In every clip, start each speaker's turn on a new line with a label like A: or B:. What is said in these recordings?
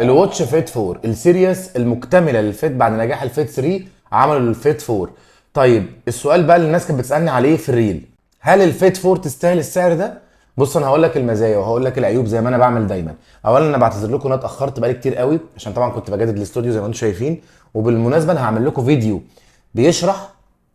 A: الواتش فيت 4 السيريس المكتمله للفيت بعد نجاح الفيت 3 عملوا الفيت 4. طيب السؤال بقى اللي الناس كانت بتسالني عليه في الريل، هل الفيت 4 تستاهل السعر ده؟ بص انا هقول لك المزايا وهقول لك العيوب زي ما انا بعمل دايما. اولا انا بعتذر لكم ان انا اتاخرت بقالي كتير قوي عشان طبعا كنت بجدد الاستوديو زي ما انتم شايفين، وبالمناسبه انا هعمل لكم فيديو بيشرح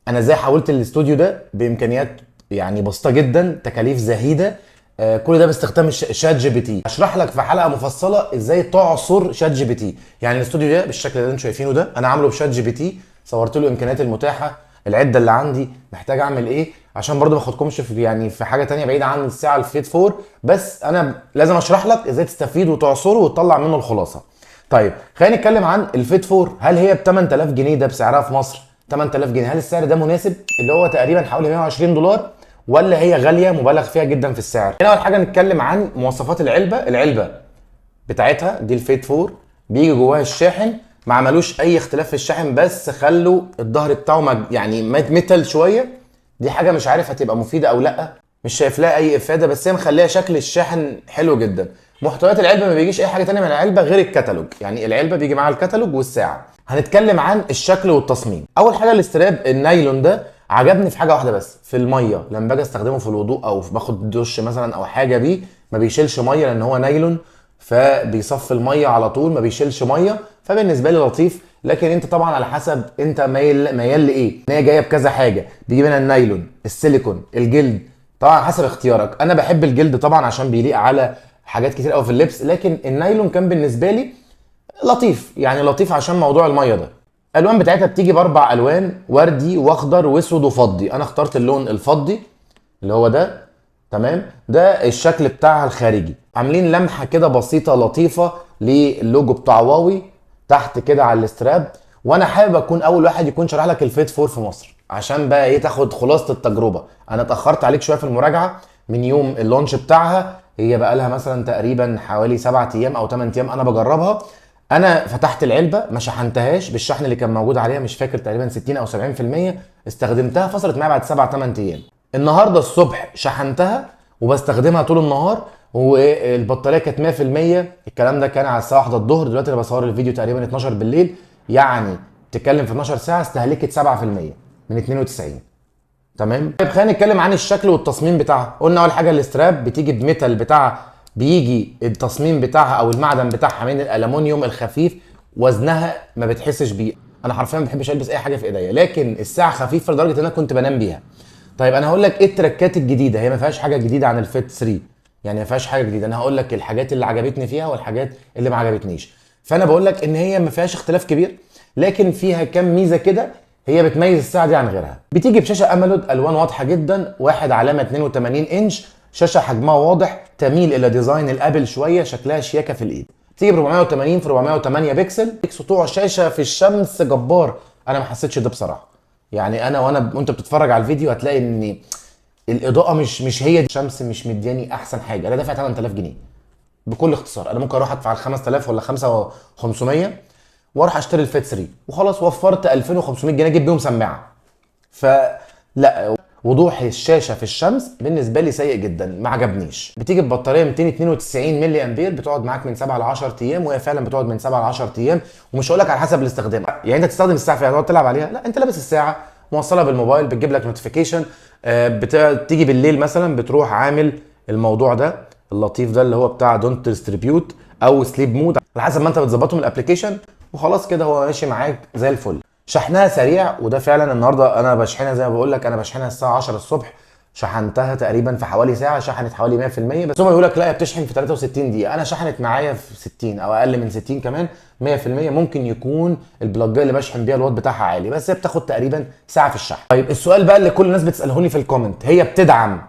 A: انا ازاي حولت الاستوديو ده بامكانيات يعني بسيطه جدا، تكاليف زهيده، كل ده باستخدام شات جي بي تي. هشرح لك في حلقه مفصله ازاي تعصر شات جي بي تي. يعني الاستوديو ده بالشكل اللي انتم شايفينه ده انا عامله بشات جي بي تي، صورت له الامكانيات المتاحه، العده اللي عندي محتاج اعمل ايه، عشان برضو ما اخدكمش في يعني في حاجه تانية بعيده عن الساعه الفيت 4، بس انا لازم اشرح لك ازاي تستفيد وتعصره وتطلع منه الخلاصه. طيب خلينا نتكلم عن الفيت 4. هل هي ب 8000 جنيه ده بسعرها في مصر 8000 جنيه؟ هل السعر ده مناسب اللي هو تقريبا حوالي 120 دولار، ولا هي غاليه مبالغ فيها جدا في السعر؟ هنا اول حاجه نتكلم عن مواصفات العلبه. العلبه بتاعتها دي الفيت 4 بيجي جواها الشاحن، ما عملوش اي اختلاف في الشاحن، بس خلوا الظهر بتاعه يعني ميتال شويه. دي حاجه مش عارف هتبقى مفيده او لا، مش شايف لها اي افاده، بس هي مخليها شكل الشاحن حلو جدا. محتويات العلبه ما بيجيش اي حاجه تانية من العلبه غير الكتالوج، يعني العلبه بيجي معاها الكتالوج والساعه. هنتكلم عن الشكل والتصميم. اول حاجه الاستراب النايلون ده عجبني في حاجه واحده بس، في الميه لما باجي استخدمه في الوضوء او باخد دش مثلا او حاجه بيه ما بيشيلش ميه لان هو نايلون، فبيصفي الميه على طول ما بيشيلش ميه، فبالنسبه لي لطيف. لكن انت طبعا على حسب انت ميال لايه، ان هي جايه بكذا حاجه، بيجي منها النايلون، السيليكون، الجلد، طبعا حسب اختيارك. انا بحب الجلد طبعا عشان بيليق على حاجات كتير قوي في اللبس، لكن النايلون كان بالنسبه لي لطيف، يعني لطيف عشان موضوع الميه ده. الالوان بتاعتها بتيجي باربع الوان، وردي واخضر واسود وفضي. انا اخترت اللون الفضي اللي هو ده، تمام. ده الشكل بتاعها الخارجي، عاملين لمحه كده بسيطه لطيفه للوجو بتاع هواوي تحت كده على الاستراب. وانا حابب اكون اول واحد يكون شرح لك الفيت 4 في مصر، عشان بقى ايه تاخد خلاصه التجربه. انا اتاخرت عليك شويه في المراجعه من يوم اللونش بتاعها، هي بقى لها مثلا تقريبا حوالي 7 ايام او 8 ايام انا بجربها. انا فتحت العلبه ما شحنتهاش بالشحن اللي كان موجود عليها، مش فاكر تقريبا 60 او 70%، استخدمتها فصلت معايا بعد 7 8 ايام. النهارده الصبح شحنتها وبستخدمها طول النهار، والبطاريه كانت 100%. الكلام ده كان على الساعه 1 الظهر، دلوقتي انا بصور الفيديو تقريبا 12 بالليل، يعني تتكلم في 12 ساعه استهلكت 7% من 92. تمام. طيب خلينا نتكلم عن الشكل والتصميم بتاعها. قلنا اول حاجه الاستراب بتيجي بميتال بتاعها، بيجي التصميم بتاعها او المعدن بتاعها من الالومنيوم الخفيف، وزنها ما بتحسش بيه. انا حرفيا ما بحبش البس اي حاجه في ايديا، لكن الساعه خفيفه لدرجه ان انا كنت بنام بيها. طيب انا هقول لك ايه التركات الجديده. هي ما فيهاش حاجه جديده عن الفيت 3، يعني ما فيهاش حاجه جديده. انا هقول لك الحاجات اللي عجبتني فيها والحاجات اللي ما عجبتنيش. فانا بقول لك ان هي ما فيهاش اختلاف كبير، لكن فيها كام ميزه كده هي بتميز الساعه دي عن غيرها. بتيجي بشاشه اموليد، الوان واضحه جدا، واحد علامه 82 انش، شاشه حجمها واضح، تميل الى ديزاين الابل شويه، شكلها شياكه في الايد. تيجي ب 480 في 408 بكسل، سطوع شاشه في الشمس جبار. انا ما حسيتش ده بصراحه، يعني انا وانت بتتفرج على الفيديو هتلاقي ان الاضاءه مش هي دي. الشمس مش مدياني احسن حاجه. انا دافع 8000 جنيه بكل اختصار، انا ممكن اروح ادفع ال 5000 ولا 5500 واروح اشتري الفيت 3 وخلاص، وفرت 2500 جنيه اجيب بيهم سماعه. فلا، وضوح الشاشه في الشمس بالنسبه لي سيء جدا، ما عجبنيش. بتيجي ببطاريه 292 ملي امبير، بتقعد معاك من 7 ل 10 ايام، وهي فعلا بتقعد من 7 ل 10 ايام. ومش هقول لك على حسب الاستخدام، يعني انت تستخدم الساعه فيها تقعد تلعب عليها، لا انت لابس الساعه موصلها بالموبايل بتجيب لك نوتيفيكيشن. بتيجي بالليل مثلا بتروح عامل الموضوع ده اللطيف ده اللي هو بتاع دونت ديستريبيوت او سليب مود، على حسب ما انت بتظبطه من الابلكيشن، وخلاص كده هو ماشي معاك زي الفل. شحنها سريع، وده فعلا النهارده انا بشحنها زي ما بقول لك، انا بشحنها الساعه 10 الصبح، شحنتها تقريبا في حوالي ساعه، شحنت حوالي 100%. بس هم بيقول لك لا بتشحن في 63 دقيقه، انا شحنت معايا في 60 او اقل من 60 كمان 100%. ممكن يكون البلاجيه اللي بشحن بيها الوات بتاعها عالي، بس هي بتاخد تقريبا ساعه في الشحن. طيب السؤال بقى اللي كل الناس بتسالهوني في الكومنت، هي بتدعم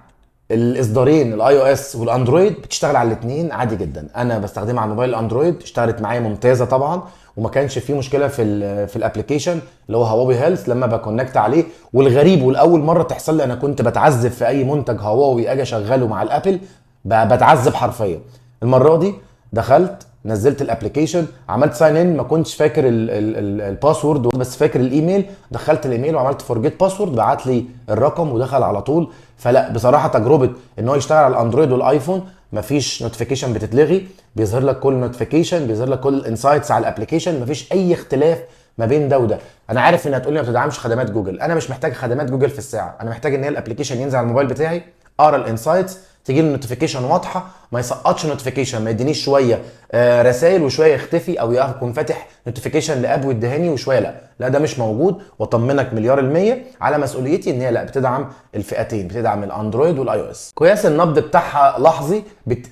A: الاصدارين الاي او اس والاندرويد؟ بتشتغل على الاثنين عادي جدا. انا بستخدمها على الموبايل الاندرويد، اشتغلت معايا ممتازه طبعا، وما كانش فيه مشكله في الابلكيشن اللي هو هواوي هيلث لما بكونكت عليه. والغريب والاول مره تحصل لي، انا كنت بتعذب في اي منتج هواوي اجي اشغله مع الابل، بتعذب حرفيا. المره دي دخلت نزلت الابلكيشن، عملت ساين ان، ما كنتش فاكر الباسورد بس فاكر الايميل، دخلت الايميل وعملت فورجيت باسورد، بعت لي الرقم ودخل على طول. فلا بصراحه تجربه ان هو يشتغل على الاندرويد والايفون، مفيش نوتيفيكيشن بتتلغي، بيظهر لك كل نوتيفيكيشن، بيظهر لك كل الانسايتس على الابلكيشن، مفيش اي اختلاف ما بين ده وده. انا عارف ان هتقول لي ما بتدعمش خدمات جوجل، انا مش محتاج خدمات جوجل في الساعه، انا محتاج ان هي الابلكيشن ينزل على الموبايل بتاعي، اقرا الانسايتس، تيجي لي النوتيفيكيشن واضحه، ما يسقطش نوتيفيكيشن، ما يدينيش شويه رسائل وشويه يختفي، او يكون فاتح نوتيفيكيشن لاب ويدهني وشويه لا ده مش موجود. واطمنك مليار المية على مسؤوليتي ان هي لا بتدعم الفئتين، بتدعم الاندرويد والاي او اس. قياس النبض بتاعها لحظي،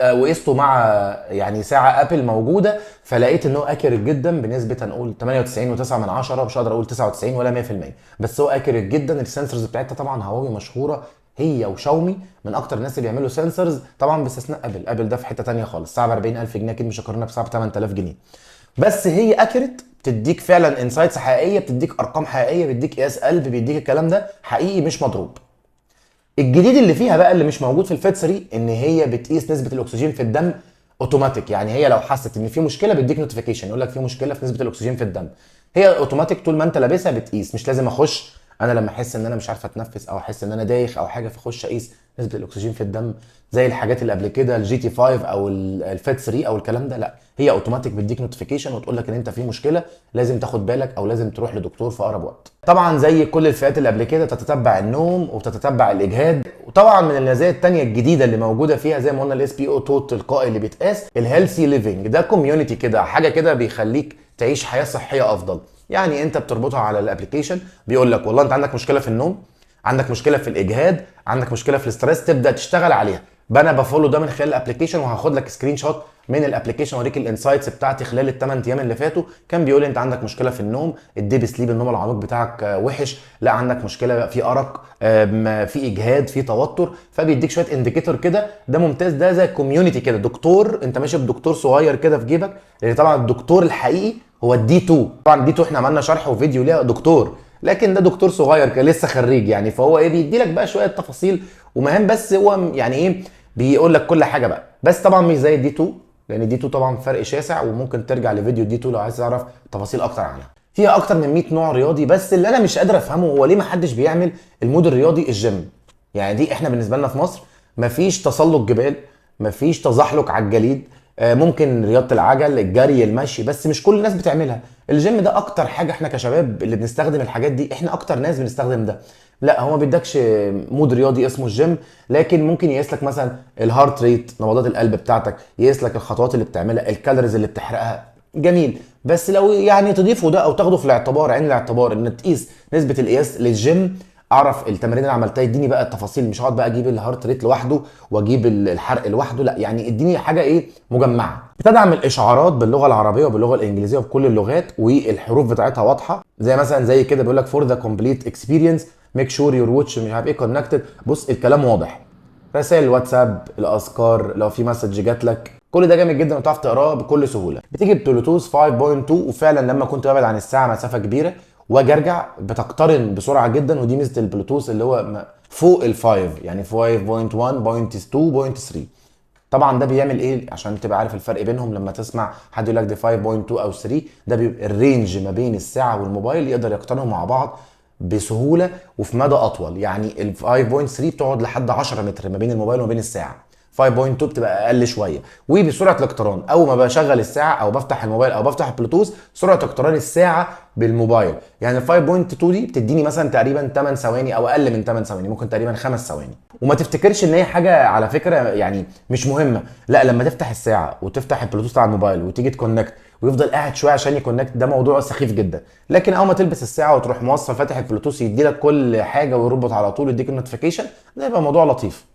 A: وقسته مع يعني ساعه ابل موجوده، فلقيت ان هو اكيوريت جدا بنسبه هنقول 98.9، مش هقدر اقول 99 ولا 100%، بس هو اكيوريت جدا. السنسورز بتاعتها طبعا هواوي مشهوره، هي وشاومي من اكتر الناس اللي بيعملوا سنسورز، طبعا باستثناء ابل ده في حته ثانيه خالص، سعر 40000 جنيه اكيد مش هقارنها بسعر 8000 جنيه. بس هي اكيوريت، بتديك فعلا انسايتس حقيقيه، بتديك ارقام حقيقيه، بيديك قياس قلب، بيديك الكلام ده حقيقي مش مضروب. الجديد اللي فيها بقى اللي مش موجود في الفيت 3 ان هي بتقيس نسبه الاكسجين في الدم اوتوماتيك، يعني هي لو حست ان في مشكله بيديك نوتيفيكيشن يقول لك في مشكله في نسبه الاكسجين في الدم، هي اوتوماتيك طول ما انت لابسها بتقيس، مش لازم اخش انا لما احس ان انا مش عارف اتنفس او احس ان انا دايخ او حاجه فاخش اقيس نسبه الاكسجين في الدم زي الحاجات اللي قبل كده الجي تي 5 او الفيت 3 او الكلام ده. لا هي اوتوماتيك بتديك نوتيفيكيشن وتقول لك ان انت في مشكله لازم تاخد بالك او لازم تروح لدكتور في اقرب وقت. طبعا زي كل الفئات اللي قبل كده تتتبع النوم وبتتتبع الاجهاد. وطبعا من المزايا الثانيه الجديده اللي موجوده فيها زي ما قلنا الاس بي او توت التلقائي اللي بيتقاس، الهيلثي ليفنج ده كوميونتي كده، حاجه كده بيخليك تعيش حياه صحيه افضل. يعني انت بتربطها على الابلكيشن، بيقول لك والله انت عندك مشكله في النوم، عندك مشكله في الاجهاد، عندك مشكله في الاسترس، تبدا تشتغل عليها. انا بفولو ده من خلال الابلكيشن، وهاخد لك سكرين شوت من الابلكيشن اوريك الانسايتس بتاعتي خلال ال8 ايام اللي فاتوا. كان بيقول لي انت عندك مشكله في النوم، الديب سليب النوم العميق بتاعك وحش، لا عندك مشكله في ارق، في اجهاد، في توتر، فبيديك شويه انديكيتور كده. ده ممتاز، ده زي كوميونتي كده، دكتور انت ماشي بدكتور صغير كده في جيبك، لان طبعا الدكتور الحقيقي هو الدي 2. طبعا الدي 2 احنا عملنا شرح وفيديو ليها دكتور، لكن ده دكتور صغير كان لسه خريج يعني، فهو ايه بيدي لك بقى شويه تفاصيل ومهام، بس هو يعني ايه بيقول لك كل حاجه بقى، بس طبعا مش زي الدي 2، لان دي 2 طبعا فرق شاسع، وممكن ترجع لفيديو دي 2 لو عايز تعرف تفاصيل اكتر عنها. فيها اكتر من 100 نوع رياضي، بس اللي انا مش قادر افهمه هو ليه ما حدش بيعمل المود الرياضي الجيم. يعني دي احنا بالنسبه لنا في مصر مفيش تسلق جبال، مفيش تزحلق على الجليد، ممكن رياضه العجل، الجري، المشي، بس مش كل الناس بتعملها. الجيم ده اكتر حاجه احنا كشباب اللي بنستخدم الحاجات دي، احنا اكتر ناس بنستخدم ده. لا هو ما بيدكش مود رياضي اسمه الجيم، لكن ممكن يقيس لك مثلا الهارت ريت، نبضات القلب بتاعتك، يقيس لك الخطوات اللي بتعملها، الكالوريز اللي بتحرقها، جميل. بس لو يعني تضيفه ده او تاخده في الاعتبار، عين الاعتبار ان تقيس نسبه القياس للجيم، اعرف التمارين اللي عملتها، يديني بقى التفاصيل، مش هقعد بقى اجيب الهارت ريت لوحده واجيب الحرق لوحده، لا يعني اديني حاجه ايه مجمعه. بتدعم الاشعارات باللغه العربيه وباللغه الانجليزيه وبكل اللغات، والحروف بتاعتها واضحه، زي مثلا زي كده بيقول لك فور ذا كومبليت اكسبيرينس ميك شور يور واتش مش عارف ايه كونكتد. بص الكلام واضح، رسائل الواتساب، الاذكار، لو في مسج جات لك، كل ده جامد جدا وتعرف تقراه بكل سهوله. بتيجي ببلوتوث 5.2، وفعلا لما كنت ببعد عن الساعه مسافه كبيره واجي ارجع بتقترن بسرعه جدا، ودي ميزه البلوتوث اللي هو فوق ال5 يعني 5.1.2.3. طبعا ده بيعمل ايه عشان تبقى عارف الفرق بينهم، لما تسمع حد يقول لك دي 5.2 او 3، ده بيبقى الرينج ما بين الساعه والموبايل يقدر يقترنوا مع بعض بسهوله وفي مدى اطول. يعني ال 5.3 بتقعد لحد 10 متر ما بين الموبايل وما بين الساعه، 5.2 بتبقى اقل شويه. وبسرعه الاقتران اول ما بشغل الساعه او بفتح الموبايل او بفتح البلوتوث، سرعه اقتران الساعه بالموبايل، يعني 5.2 دي بتديني مثلا تقريبا 8 ثواني او اقل من 8 ثواني، ممكن تقريبا 5 ثواني. وما تفتكرش ان هي حاجه على فكره يعني مش مهمه، لا لما تفتح الساعه وتفتح البلوتوث على الموبايل وتيجي تكونكت ويفضل قاعد شويه عشان يكونكت، ده موضوع سخيف جدا. لكن اول ما تلبس الساعه وتروح موصل فاتح البلوتوث يدي لك كل حاجه ويربط على طول يديك النوتيفيكيشن، ده يبقى موضوع لطيف.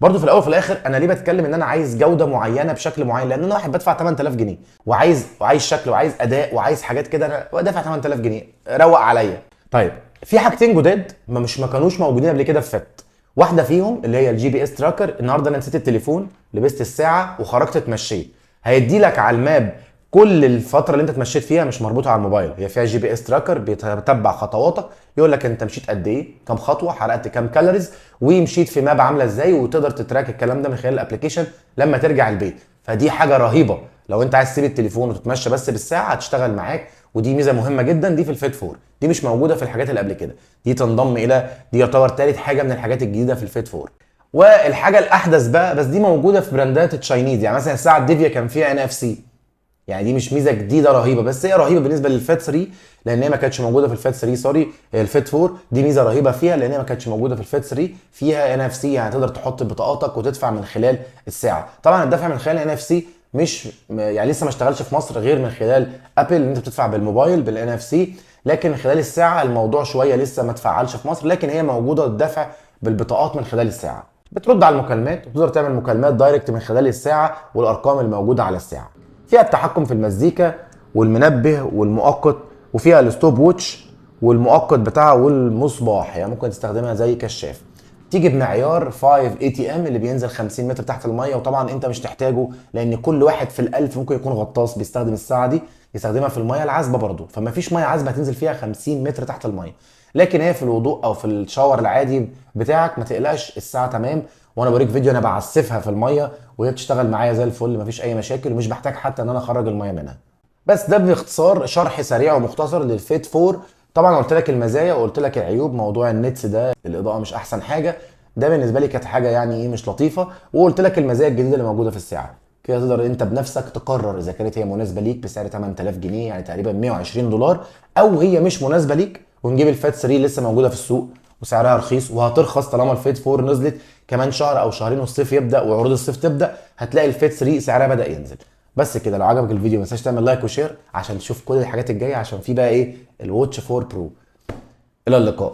A: برضه في الاول وفي الاخر انا ليه بتكلم ان انا عايز جوده معينه بشكل معين، لان انا واحد بدفع 8000 جنيه وعايز شكل وعايز اداء وعايز حاجات كده، انا دافع 8000 جنيه روق عليا. طيب في حاجتين جداد ما كانوش موجودين قبل كده في فت. واحده فيهم اللي هي الجي بي اس تراكر. النهارده انا نسيت التليفون، لبست الساعه وخرجت اتمشيت، هيدي لك على الماب كل الفتره اللي انت اتمشيت فيها، مش مربوطه على الموبايل، هي فيها جي بي اس تراكر بيتبع خطواتك، يقول لك انت مشيت قد ايه، كام خطوه، حرقت كام كالوريز، ومشيت في ماب عامله ازاي، وتقدر تتراك الكلام ده من خلال الابلكيشن لما ترجع البيت. فدي حاجه رهيبه لو انت عايز تسيب التليفون وتتمشى بس بالساعه هتشتغل معاك، ودي ميزه مهمه جدا دي في الفيت 4، دي مش موجوده في الحاجات اللي قبل كده، دي تنضم الى، دي يعتبر ثالث حاجه من الحاجات الجديده في الفيت 4. والحاجه الاحدث بقى، بس دي موجوده في براندات تشاينيز، يعني مثلا الساعه الديفيا كان فيها ان اف سي، يعني دي مش ميزه جديده رهيبه، بس هي رهيبه بالنسبه للفات 3 لان هي ما كانتش موجوده في الفات 3، سوري الفات 4 دي ميزه رهيبه فيها لان هي ما كانتش موجوده في الفات 3، فيها ان اف سي، يعني تقدر تحط بطاقاتك وتدفع من خلال الساعه. طبعا الدفع من خلال ان اف سي مش يعني لسه ما اشتغلش في مصر غير من خلال ابل، ان انت بتدفع بالموبايل بالان اف سي، لكن من خلال الساعه الموضوع شويه لسه ما اتفعلش في مصر، لكن هي موجوده الدفع بالبطاقات من خلال الساعه. بترد على المكالمات وتقدر تعمل مكالمات دايركت من خلال الساعه والارقام الموجوده على الساعه. فيها التحكم في المزيكا والمنبه والمؤقت، وفيها الستوب ووتش والمؤقت بتاعها والمصباح، يعني ممكن تستخدمها زي كشاف. تيجي بمعيار 5 اي تي ام اللي بينزل 50 متر تحت الميه، وطبعا انت مش تحتاجه لان كل واحد في الالف ممكن يكون غطاس بيستخدم الساعه دي يستخدمها في الميه العذبه برضه، فما فيش ميه عذبه هتنزل فيها 50 متر تحت الميه، لكن هي في الوضوء او في الشاور العادي بتاعك ما تقلقش الساعه تمام. وانا بوريك فيديو انا بعسفها في الميه وهي بتشتغل معايا زي الفل، مفيش اي مشاكل ومش بحتاج حتى ان انا اخرج الميه منها. بس ده باختصار شرح سريع ومختصر للفيت 4. طبعا قلت لك المزايا وقلت لك العيوب، موضوع النتس ده الاضاءه مش احسن حاجه، ده بالنسبه لي كانت حاجه يعني ايه مش لطيفه، وقلت لك المزايا الجديده اللي موجوده في الساعه. كده تقدر انت بنفسك تقرر اذا كانت هي مناسبه ليك بسعر 8000 جنيه يعني تقريبا 120 دولار، او هي مش مناسبه ليك ونجيب الفات 3 لسه موجوده في السوق وسعرها رخيص وهترخص طالما الفيت 4 نزلت كمان شهر او شهرين والصيف يبدا وعروض الصيف تبدا، هتلاقي الفيت 3 سعرها بدا ينزل. بس كده، لو عجبك الفيديو ما تنساش تعمل لايك وشير عشان تشوف كل الحاجات الجايه، عشان في بقى ايه الواتش 4 برو. الى اللقاء.